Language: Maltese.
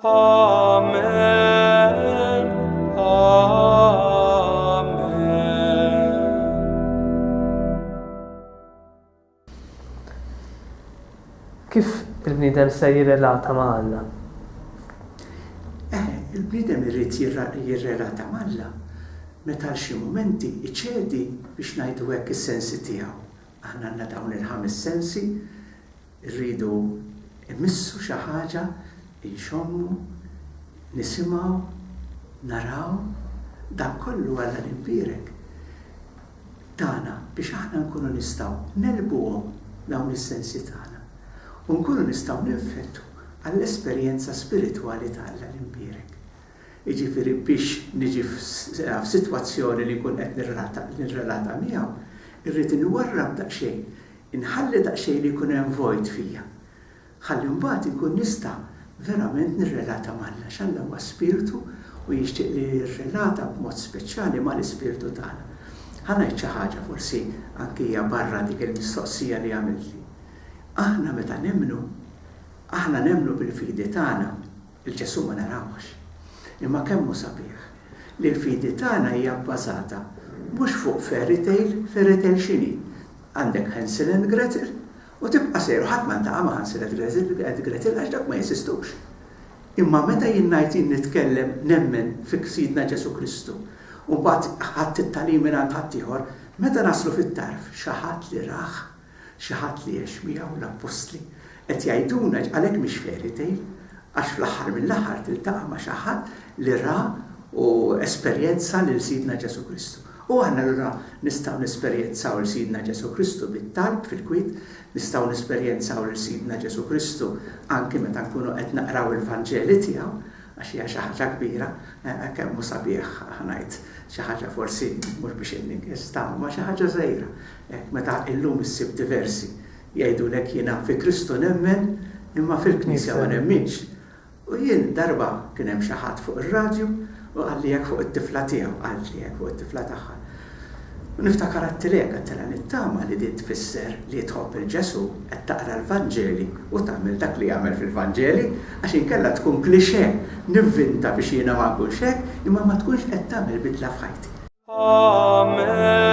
Amen. Amen. Kif il-bniedem se jirrelata ma' Alla? Il-bniedem irrid jirrelata ma' Alla meta xi momenti iċedi biex ngħidu hekk is-sensi tiegħu. Aħna għandna dawn il-5 sensi, rridu immissu xi ħaġa, inxommu, nisimgħu, naraw, dan kollu Alla l-impierek tagħna biex aħna nkunu nistgħu nelbuhom dawn is-sensi tagħna u nkunu nistgħu ninfettu għall-esperjenza spiritwali ta' Alla l-impierek. Jiġifieri biex niġi f'sitwazzjoni li nkun qed nirrelata miegħu, irrid inwarrab daqsxejn, inħalli daqsxejn li jkun hemm void fija. Ħalli mbagħad inkun nista' verament nirrelata mal-Alla x'Alla huwa spiritu u jixtieq li jirrelata b'mod speċjali mal-ispiritu tagħna. Ħanajt xi ħaġa forsi anke hija barra dik il-mistoqsija li għamiltli. Aħna meta nemmnu bil-fidi tagħna, il-Ġesu ma narawx. Imma kemm hu sabiħ li l-fidi tagħna hija bbażata mhux fuq fairy tale x'inhi. Għandek Hansel and Gretel u tibqa' sejru ħadd ma ntaqa' ma' Hansel and Gretel għax dak ma jeżistux. Imma meta jien ngħid nitkellem nemmen fi Sidna Ġesu Kristu u mbagħad ħadd it-tagħlim mingħand ħadd ieħor, meta naslu fit-tarf xi ħadd li raħ, xi ħadd li għex miegħu l-Apostli qed jgħiduna għalhekk mhix fairy tale għax fl-aħħar mill-aħħar tiltaqa' ma' xi ħadd li ra u esperjenza lil Sidna Ġesu Kristu. U aħna allura nistgħu nesperjenzaw lil Sidna Ġesu Kristu bit-talb fil-kwiet, nistgħu nesperjenzaw lil Sidna Ġesu Kristu anke meta nkunu qed naqraw il-Vanġeli tiegħu għax hija xi ħaġa kbira, kemm hu sabiħ ngħid xi ħaġa forsi mhux biex inninkjestaw, ma xi ħaġa żgħira. Meta illum issib diversi jgħidulek jiena fi Kristu nemmen imma fil-Knisja ma nemminx. U jien darba kien hemm xi ħadd fuq ir-radju u qalli jekk fuq it-tifla tiegħu, qalli jekk fuq it-tifla tagħha. U niftakar għattilek għattela nittama li din tfisser li tħobb il-Ġesu qed taqra l-Vanġeli u tagħmel dak li jagħmel fil-Vanġeli għax inkella tkun klixé nivvinta biex jiena ma nkunx hekk imma ma tkunx qed tagħmel bidla f'ħajti. Amen.